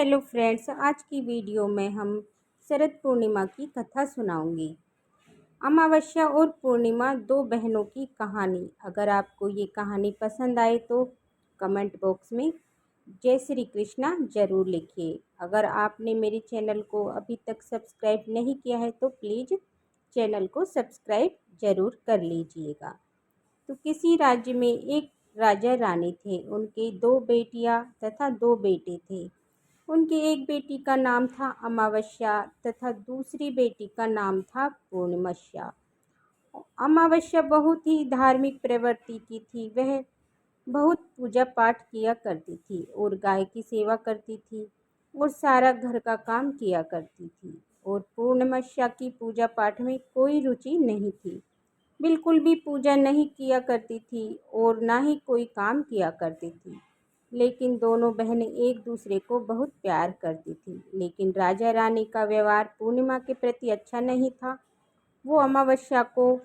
Hello friends, आज की video में हम शरद पूर्णिमा की कथा सुनाऊंगी। अमावस्या और पूर्णिमा, दो बहनों की कहानी। अगर आपको ये कहानी पसंद आए तो कमेंट बॉक्स में जय श्री कृष्णा जरूर लिखिए। अगर आपने मेरे चैनल को अभी तक सब्सक्राइब नहीं किया है तो प्लीज़ चैनल को सब्सक्राइब जरूर कर लीजिएगा। तो किसी राज्य में एक राजा रानी थे। उनके दो बेटियां तथा दो बेटे थे। उनकी एक बेटी का नाम था अमावस्या तथा दूसरी बेटी का नाम था पूर्णिमस्या। अमावस्या बहुत ही धार्मिक प्रवृत्ति की थी। वह बहुत पूजा पाठ किया करती थी और गाय की सेवा करती थी और सारा घर का काम किया करती थी। और पूर्णिमस्या की पूजा पाठ में कोई रुचि नहीं थी, बिल्कुल भी पूजा नहीं किया करती थी और ना ही कोई काम किया करती थी। लेकिन दोनों बहनें एक दूसरे को बहुत प्यार करती थी। लेकिन राजा रानी का व्यवहार पूर्णिमा के प्रति अच्छा नहीं था। वो अमावस्या को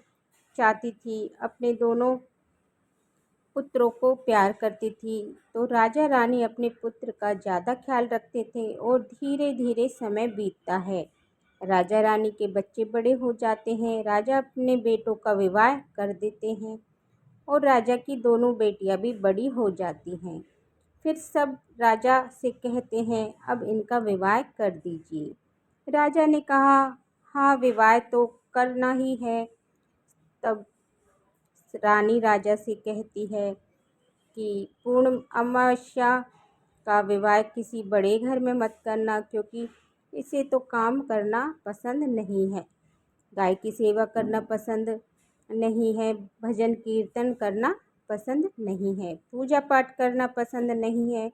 चाहती थी, अपने दोनों पुत्रों को प्यार करती थी। तो राजा रानी अपने पुत्र का ज़्यादा ख्याल रखते थे और धीरे धीरे समय बीतता है। राजा रानी के बच्चे बड़े हो जाते हैं। राजा अपने बेटों का विवाह कर देते हैं और राजा की दोनों बेटियां भी बड़ी हो जाती हैं। फिर सब राजा से कहते हैं, अब इनका विवाह कर दीजिए। राजा ने कहा, हाँ विवाह तो करना ही है। तब रानी राजा से कहती है कि पूर्ण अमावस्या का विवाह किसी बड़े घर में मत करना, क्योंकि इसे तो काम करना पसंद नहीं है, गाय की सेवा करना पसंद नहीं है, भजन कीर्तन करना पसंद नहीं है, पूजा पाठ करना पसंद नहीं है।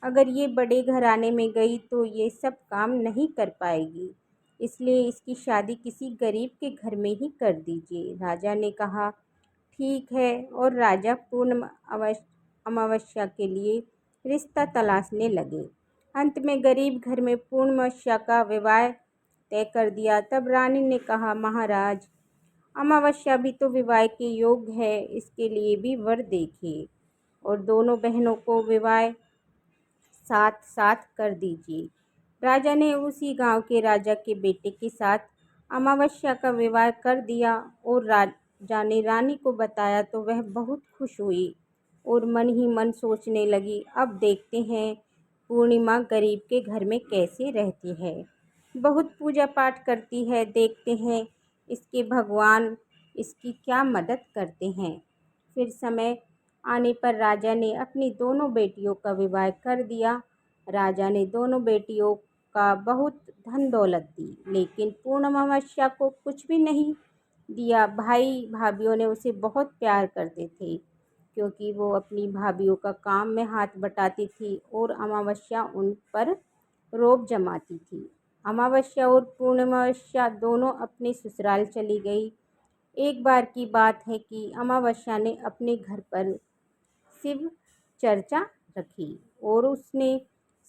अगर ये बड़े घराने में गई तो ये सब काम नहीं कर पाएगी, इसलिए इसकी शादी किसी गरीब के घर में ही कर दीजिए। राजा ने कहा, ठीक है। और राजा अमावस्या के लिए रिश्ता तलाशने लगे। अंत में गरीब घर में पूर्णमस्या का विवाह तय कर दिया। तब रानी ने कहा, महाराज, अमावस्या भी तो विवाह के योग्य है, इसके लिए भी वर देखिए और दोनों बहनों को विवाह साथ साथ कर दीजिए। राजा ने उसी गांव के राजा के बेटे के साथ अमावस्या का विवाह कर दिया और राजा ने रानी को बताया तो वह बहुत खुश हुई और मन ही मन सोचने लगी, अब देखते हैं पूर्णिमा गरीब के घर में कैसे रहती है, बहुत पूजा पाठ करती है, देखते हैं इसके भगवान इसकी क्या मदद करते हैं। फिर समय आने पर राजा ने अपनी दोनों बेटियों का विवाह कर दिया। राजा ने दोनों बेटियों का बहुत धन दौलत दी, लेकिन पूर्णमावस्या को कुछ भी नहीं दिया। भाई भाभीियों ने उसे बहुत प्यार करते थे, क्योंकि वो अपनी भाभीियों का काम में हाथ बटाती थी और अमावस्या उन पर रोब जमाती थी। अमावस्या और पूर्णिमावस्या दोनों अपने ससुराल चली गई। एक बार की बात है कि अमावस्या ने अपने घर पर शिव चर्चा रखी और उसने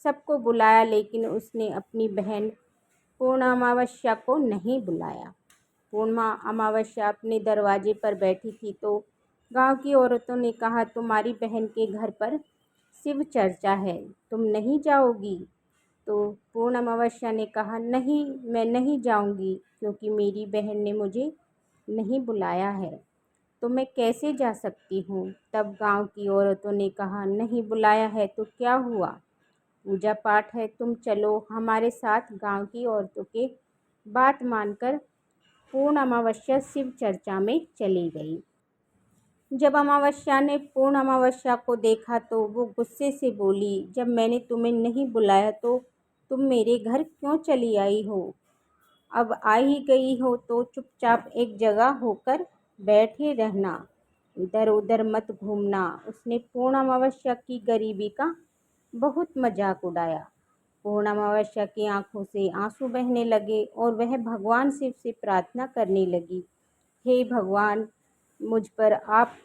सबको बुलाया, लेकिन उसने अपनी बहन पूर्ण अमावस्या को नहीं बुलाया। पूर्णिमा अमावस्या अपने दरवाजे पर बैठी थी तो गांव की औरतों ने कहा, तुम्हारी बहन के घर पर शिव चर्चा है, तुम नहीं जाओगी? तो पूर्ण अमावस्या ने कहा, नहीं, मैं नहीं जाऊंगी, क्योंकि मेरी बहन ने मुझे नहीं बुलाया है, तो मैं कैसे जा सकती हूँ? तब गांव की औरतों ने कहा, नहीं बुलाया है तो क्या हुआ, पूजा पाठ है, तुम चलो हमारे साथ। गांव की औरतों के बात मानकर पूर्ण अमावस्या शिव चर्चा में चली गई। जब अमावस्या ने पूर्ण अमावस्या को देखा तो वो गुस्से से बोली, जब मैंने तुम्हें नहीं बुलाया तो तुम मेरे घर क्यों चली आई हो? अब आ ही गई हो तो चुपचाप एक जगह होकर बैठे रहना, इधर उधर मत घूमना। उसने पूर्ण अमावस्या की गरीबी का बहुत मजाक उड़ाया। पूर्ण अमावस्या की आंखों से आंसू बहने लगे और वह भगवान शिव से प्रार्थना करने लगी, हे भगवान, मुझ पर आप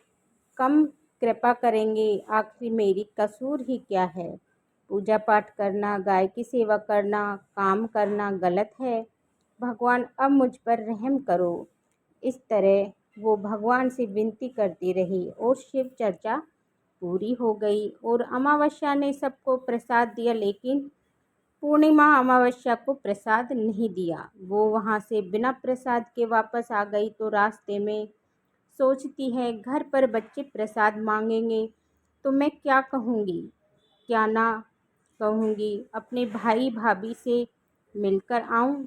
कम कृपा करेंगे, आखिर मेरी कसूर ही क्या है? पूजा पाठ करना, गाय की सेवा करना, काम करना गलत है, भगवान अब मुझ पर रहम करो। इस तरह वो भगवान से विनती करती रही और शिव चर्चा पूरी हो गई और अमावस्या ने सबको प्रसाद दिया, लेकिन पूर्णिमा अमावस्या को प्रसाद नहीं दिया। वो वहाँ से बिना प्रसाद के वापस आ गई तो रास्ते में सोचती है, घर पर बच्चे प्रसाद मांगेंगे तो मैं क्या कहूँगी, क्या ना कहूँगी, अपने भाई भाभी से मिलकर आऊँ।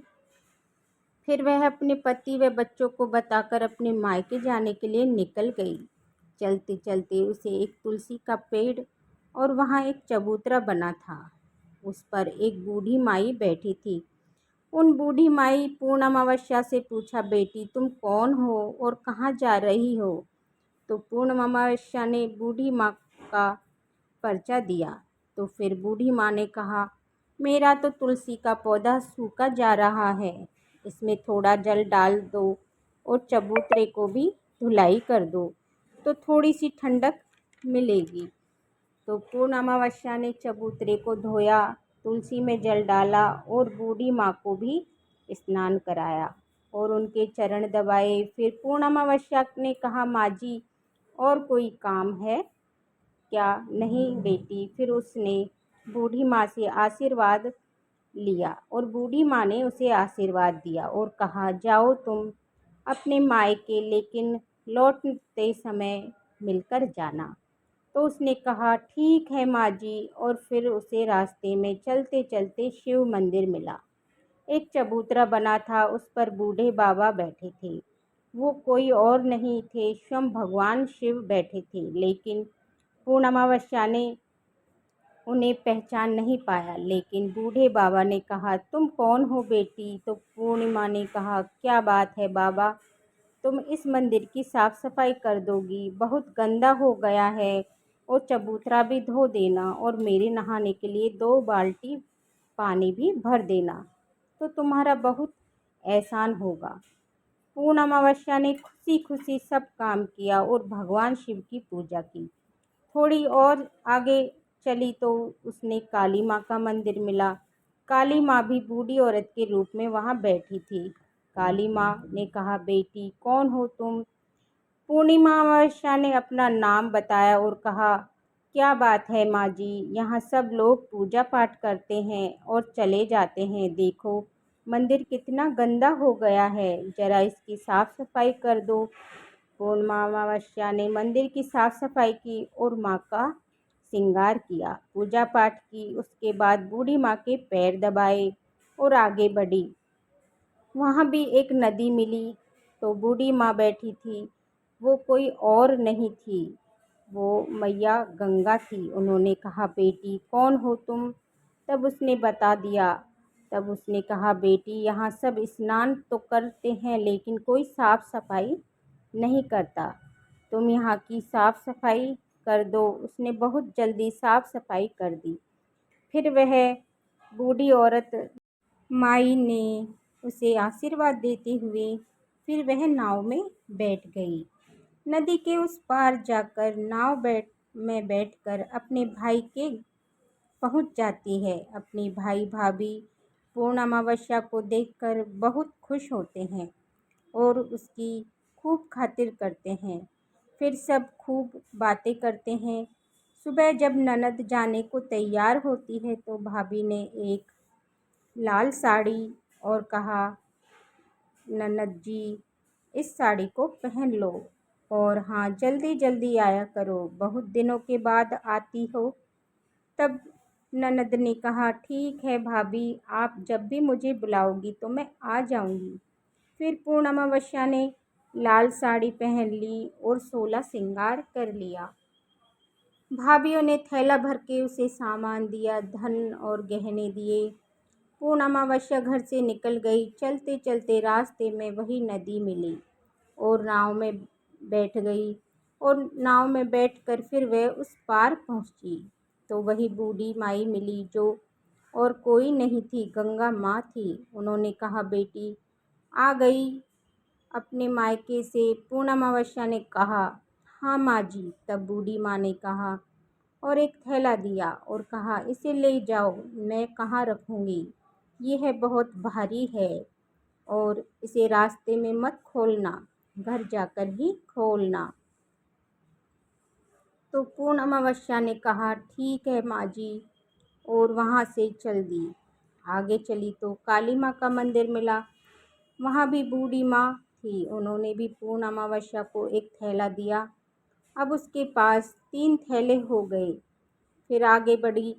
फिर वह अपने पति व बच्चों को बताकर अपने मायके जाने के लिए निकल गई। चलते चलते उसे एक तुलसी का पेड़ और वहाँ एक चबूतरा बना था। उस पर एक बूढ़ी माई बैठी थी। उन बूढ़ी माई पूर्ण अमावस्या से पूछा, बेटी तुम कौन हो और कहाँ जा रही हो? तो पूर्ण अमावस्या ने बूढ़ी माँ का परिचय दिया। तो फिर बूढ़ी माँ ने कहा, मेरा तो तुलसी का पौधा सूखा जा रहा है, इसमें थोड़ा जल डाल दो और चबूतरे को भी धुलाई कर दो तो थोड़ी सी ठंडक मिलेगी। तो पूर्ण अमावस्या ने चबूतरे को धोया, तुलसी में जल डाला और बूढ़ी माँ को भी स्नान कराया और उनके चरण दबाए। फिर पूर्ण अमावस्या ने कहा, माँ जी और कोई काम है क्या? नहीं बेटी। फिर उसने बूढ़ी माँ से आशीर्वाद लिया और बूढ़ी माँ ने उसे आशीर्वाद दिया और कहा, जाओ तुम अपने मायके, लेकिन लौटते समय मिलकर जाना। तो उसने कहा, ठीक है माँ जी। और फिर उसे रास्ते में चलते चलते शिव मंदिर मिला। एक चबूतरा बना था, उस पर बूढ़े बाबा बैठे थे। वो कोई और नहीं थे, स्वयं भगवान शिव बैठे थे। लेकिन पूर्ण अमावस्या ने उन्हें पहचान नहीं पाया। लेकिन बूढ़े बाबा ने कहा, तुम कौन हो बेटी? तो पूर्णिमा ने कहा, क्या बात है बाबा, तुम इस मंदिर की साफ सफाई कर दोगी? बहुत गंदा हो गया है और चबूतरा भी धो देना और मेरे नहाने के लिए 2 बाल्टी पानी भी भर देना तो तुम्हारा बहुत एहसान होगा। पूर्ण अमावस्या ने खुशी खुशी सब काम किया और भगवान शिव की पूजा की। थोड़ी और आगे चली तो उसने काली माँ का मंदिर मिला। काली माँ भी बूढ़ी औरत के रूप में वहाँ बैठी थी। काली माँ ने कहा, बेटी कौन हो तुम? पूर्णिमा अमावस्या ने अपना नाम बताया और कहा, क्या बात है माँ जी, यहाँ सब लोग पूजा पाठ करते हैं और चले जाते हैं। देखो मंदिर कितना गंदा हो गया है, जरा इसकी साफ सफाई कर दो। पूर्णिमा अमावस्या ने मंदिर की साफ सफाई की और माँ का श्रृंगार किया, पूजा पाठ की। उसके बाद बूढ़ी माँ के पैर दबाए और आगे बढ़ी। वहाँ भी एक नदी मिली तो बूढ़ी माँ बैठी थी। वो कोई और नहीं थी, वो मैया गंगा थी। उन्होंने कहा, बेटी कौन हो तुम? तब उसने बता दिया। तब उसने कहा, बेटी यहाँ सब स्नान तो करते हैं लेकिन कोई साफ सफाई नहीं करता, तुम यहाँ की साफ सफाई कर दो। उसने बहुत जल्दी साफ सफाई कर दी। फिर वह बूढ़ी औरत माई ने उसे आशीर्वाद देते हुए फिर वह नाव में बैठ गई। नदी के उस पार जाकर में बैठकर अपने भाई के पहुंच जाती है। अपने भाई भाभी पूर्ण अमावस्या को देखकर बहुत खुश होते हैं और उसकी खूब खातिर करते हैं। फिर सब खूब बातें करते हैं। सुबह जब ननद जाने को तैयार होती है तो भाभी ने एक लाल साड़ी और कहा, ननद जी इस साड़ी को पहन लो और हाँ जल्दी जल्दी आया करो, बहुत दिनों के बाद आती हो। तब ननद ने कहा, ठीक है भाभी, आप जब भी मुझे बुलाओगी तो मैं आ जाऊंगी। फिर पूर्ण अमावस्या ने लाल साड़ी पहन ली और 16 श्रृंगार कर लिया। भाभीयों ने थैला भर के उसे सामान दिया, धन और गहने दिए। पूर्ण अमावस्या घर से निकल गई। चलते चलते रास्ते में वही नदी मिली और नाव में बैठ गई और नाव में बैठकर फिर वह उस पार पहुंची तो वही बूढ़ी माई मिली जो और कोई नहीं थी, गंगा माँ थी। उन्होंने कहा, बेटी आ गई अपने मायके से? पूर्ण अमावस्या ने कहा, हाँ माँ जी। तब बूढ़ी माँ ने कहा और एक थैला दिया और कहा, इसे ले जाओ, मैं कहाँ रखूँगी, ये है बहुत भारी है और इसे रास्ते में मत खोलना, घर जाकर ही खोलना। तो पूर्ण अमावस्या ने कहा, ठीक है माँ जी, और वहाँ से चल दी। आगे चली तो काली माँ का मंदिर मिला। वहाँ भी बूढ़ी माँ थी। उन्होंने भी पूर्ण अमावस्या को एक थैला दिया। अब उसके पास 3 थैले हो गए। फिर आगे बढ़ी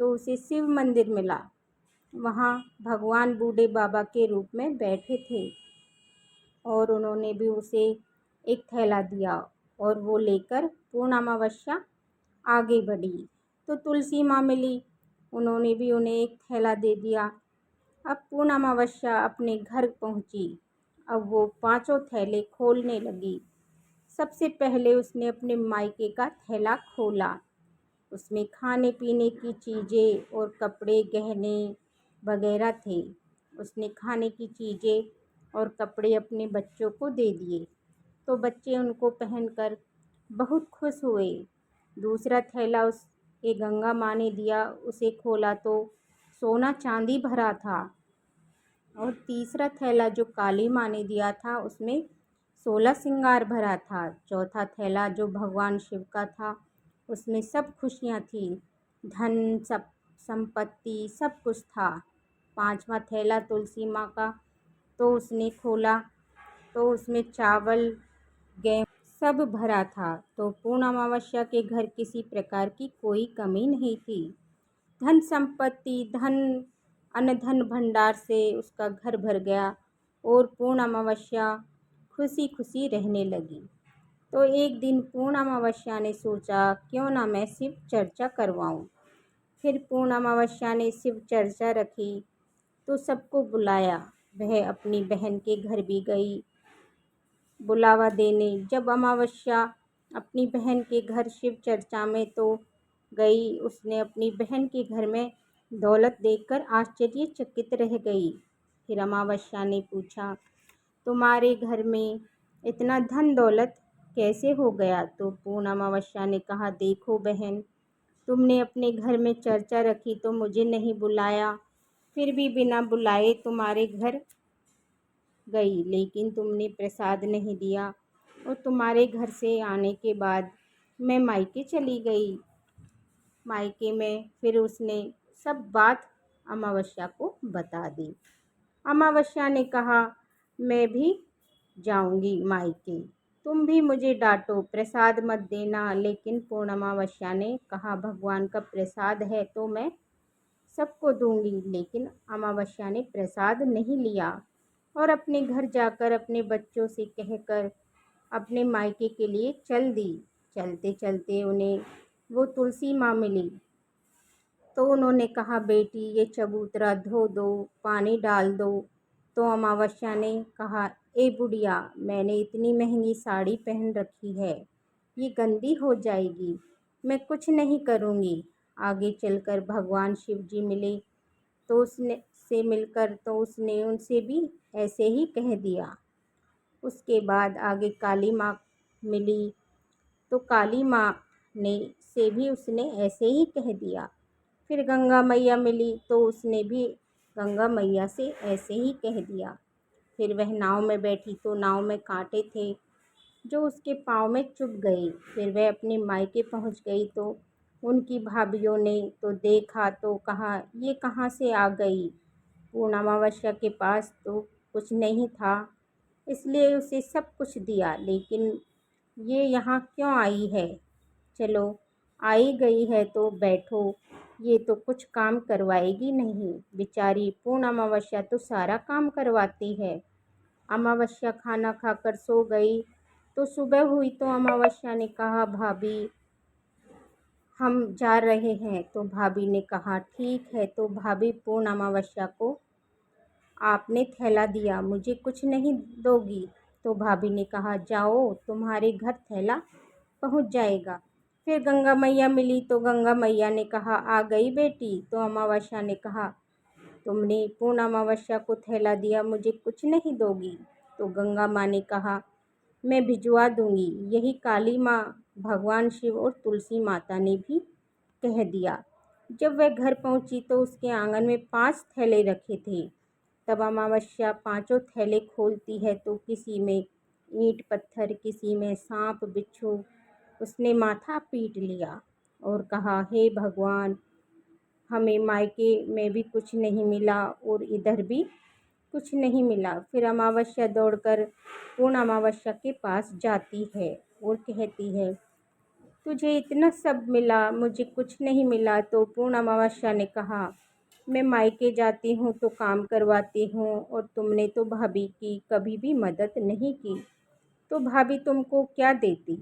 तो उसे शिव मंदिर मिला। वहाँ भगवान बूढ़े बाबा के रूप में बैठे थे और उन्होंने भी उसे एक थैला दिया और वो लेकर पूर्ण अमावस्या आगे बढ़ी। तो तुलसी माँ मिली। उन्होंने भी उन्हें एक थैला दे दिया। अब पूर्ण अमावस्या अपने घर पहुँची। अब वो 5 थैले खोलने लगी। सबसे पहले उसने अपने मायके का थैला खोला। उसमें खाने पीने की चीज़ें और कपड़े गहने वगैरह थे। उसने खाने की चीज़ें और कपड़े अपने बच्चों को दे दिए तो बच्चे उनको पहनकर बहुत खुश हुए। दूसरा थैला उसके गंगा माँ ने दिया। उसे खोला तो सोना चांदी भरा था। और तीसरा थैला जो काली माँ ने दिया था उसमें 16 श्रृंगार भरा था। चौथा थैला जो भगवान शिव का था उसमें सब खुशियाँ थी, धन सब संपत्ति सब कुछ था। 5वां थैला तुलसी माँ का तो उसने खोला तो उसमें चावल गेहूँ सब भरा था। तो पूर्ण अमावस्या के घर किसी प्रकार की कोई कमी नहीं थी। धन संपत्ति अन्न धन भंडार से उसका घर भर गया और पूर्ण अमावस्या खुशी खुशी रहने लगी। तो एक दिन पूर्ण अमावस्या ने सोचा क्यों ना मैं शिव चर्चा करवाऊं। फिर पूर्ण अमावस्या ने शिव चर्चा रखी तो सबको बुलाया। वह अपनी बहन के घर भी गई बुलावा देने। जब अमावस्या अपनी बहन के घर शिव चर्चा में तो गई, उसने अपनी बहन के घर में दौलत देखकर आश्चर्यचकित रह गई। फिर अमावस्या ने पूछा, तुम्हारे घर में इतना धन दौलत कैसे हो गया? तो पूर्ण अमावस्या ने कहा, देखो बहन, तुमने अपने घर में चर्चा रखी तो मुझे नहीं बुलाया, फिर भी बिना बुलाए तुम्हारे घर गई, लेकिन तुमने प्रसाद नहीं दिया और तुम्हारे घर से आने के बाद मैं मायके चली गई। मायके में फिर उसने सब बात अमावस्या को बता दी। अमावस्या ने कहा, मैं भी जाऊंगी मायके, तुम भी मुझे डांटो, प्रसाद मत देना। लेकिन पूर्ण अमावस्या ने कहा, भगवान का प्रसाद है तो मैं सबको दूंगी। लेकिन अमावस्या ने प्रसाद नहीं लिया और अपने घर जाकर अपने बच्चों से कहकर अपने मायके के लिए चल दी। चलते चलते उन्हें वो तुलसी माँ मिली तो उन्होंने कहा, बेटी ये चबूतरा धो दो, पानी डाल दो। तो अमावस्या ने कहा, ए बुढ़िया, मैंने इतनी महंगी साड़ी पहन रखी है, ये गंदी हो जाएगी, मैं कुछ नहीं करूँगी। आगे चलकर भगवान शिव जी मिले तो उसने से मिलकर तो उसने उनसे भी ऐसे ही कह दिया। उसके बाद आगे काली माँ मिली तो काली माँ ने से भी उसने ऐसे ही कह दिया। फिर गंगा मैया मिली तो उसने भी गंगा मैया से ऐसे ही कह दिया। फिर वह नाव में बैठी तो नाव में कांटे थे जो उसके पाँव में चुभ गए। फिर वह अपने मायके पहुंच गई तो उनकी भाभीयों ने तो देखा तो कहा, ये कहाँ से आ गई? पूर्ण अमावस्या के पास तो कुछ नहीं था, इसलिए उसे सब कुछ दिया, लेकिन ये यहाँ क्यों आई है? चलो, आई गई है तो बैठो, ये तो कुछ काम करवाएगी नहीं। बेचारी पूर्ण अमावस्या तो सारा काम करवाती है। अमावस्या खाना खाकर सो गई तो सुबह हुई तो अमावस्या ने कहा, भाभी हम जा रहे हैं। तो भाभी ने कहा, ठीक है। तो भाभी, पूर्ण अमावस्या को आपने थैला दिया, मुझे कुछ नहीं दोगी? तो भाभी ने कहा, जाओ, तुम्हारे घर थैला पहुंच जाएगा। फिर गंगा मैया मिली तो गंगा मैया ने कहा, आ गई बेटी? तो अमावस्या ने कहा, तुमने पूर्ण अमावस्या को थैला दिया, मुझे कुछ नहीं दोगी? तो गंगा माँ ने कहा, मैं भिजवा दूंगी। यही काली माँ, भगवान शिव और तुलसी माता ने भी कह दिया। जब वह घर पहुंची तो उसके आंगन में 5 थैले रखे थे। तब अमावस्या 5 थैले खोलती है तो किसी में ईंट पत्थर, किसी में सांप बिच्छू। उसने माथा पीट लिया और कहा, हे भगवान, हमें मायके में भी कुछ नहीं मिला और इधर भी कुछ नहीं मिला। फिर अमावस्या दौड़कर पूर्ण अमावस्या के पास जाती है और कहती है, तुझे इतना सब मिला, मुझे कुछ नहीं मिला। तो पूर्ण अमावस्या ने कहा, मैं मायके जाती हूँ तो काम करवाती हूँ और तुमने तो भाभी की कभी भी मदद नहीं की, तो भाभी तुमको क्या देती।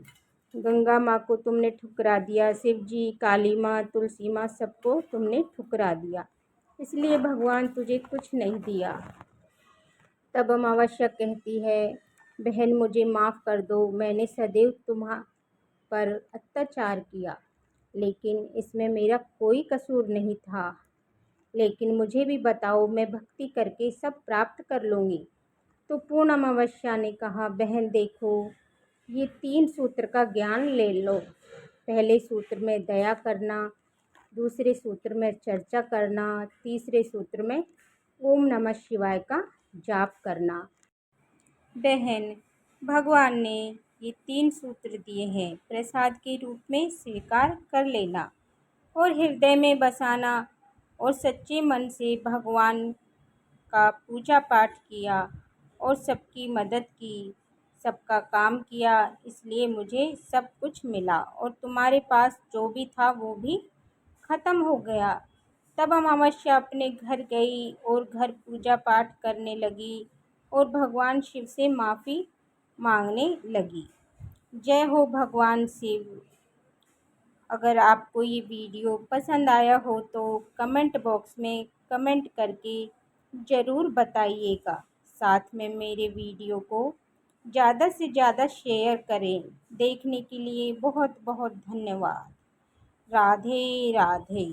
गंगा माँ को तुमने ठुकरा दिया, शिव जी, काली माँ, तुलसी माँ, सबको तुमने ठुकरा दिया, इसलिए भगवान तुझे कुछ नहीं दिया। तब अमावस्या कहती है, बहन मुझे माफ़ कर दो, मैंने सदैव तुम्हारा पर अत्याचार किया, लेकिन इसमें मेरा कोई कसूर नहीं था। लेकिन मुझे भी बताओ, मैं भक्ति करके सब प्राप्त कर लूँगी। तो पूर्ण अमावस्या ने कहा, बहन देखो, ये 3 सूत्र का ज्ञान ले लो। पहले सूत्र में दया करना, दूसरे सूत्र में चर्चा करना, तीसरे सूत्र में ओम नमः शिवाय का जाप करना। बहन, भगवान ने ये 3 सूत्र दिए हैं, प्रसाद के रूप में स्वीकार कर लेना और हृदय में बसाना और सच्चे मन से भगवान का पूजा पाठ किया और सबकी मदद की, सबका काम किया, इसलिए मुझे सब कुछ मिला और तुम्हारे पास जो भी था वो भी ख़त्म हो गया। तब अमावस्या अपने घर गई और घर पूजा पाठ करने लगी और भगवान शिव से माफ़ी मांगने लगी। जय हो भगवान शिव। अगर आपको ये वीडियो पसंद आया हो तो कमेंट बॉक्स में कमेंट करके ज़रूर बताइएगा। साथ में मेरे वीडियो को ज़्यादा से ज़्यादा शेयर करें। देखने के लिए बहुत बहुत धन्यवाद। राधे राधे।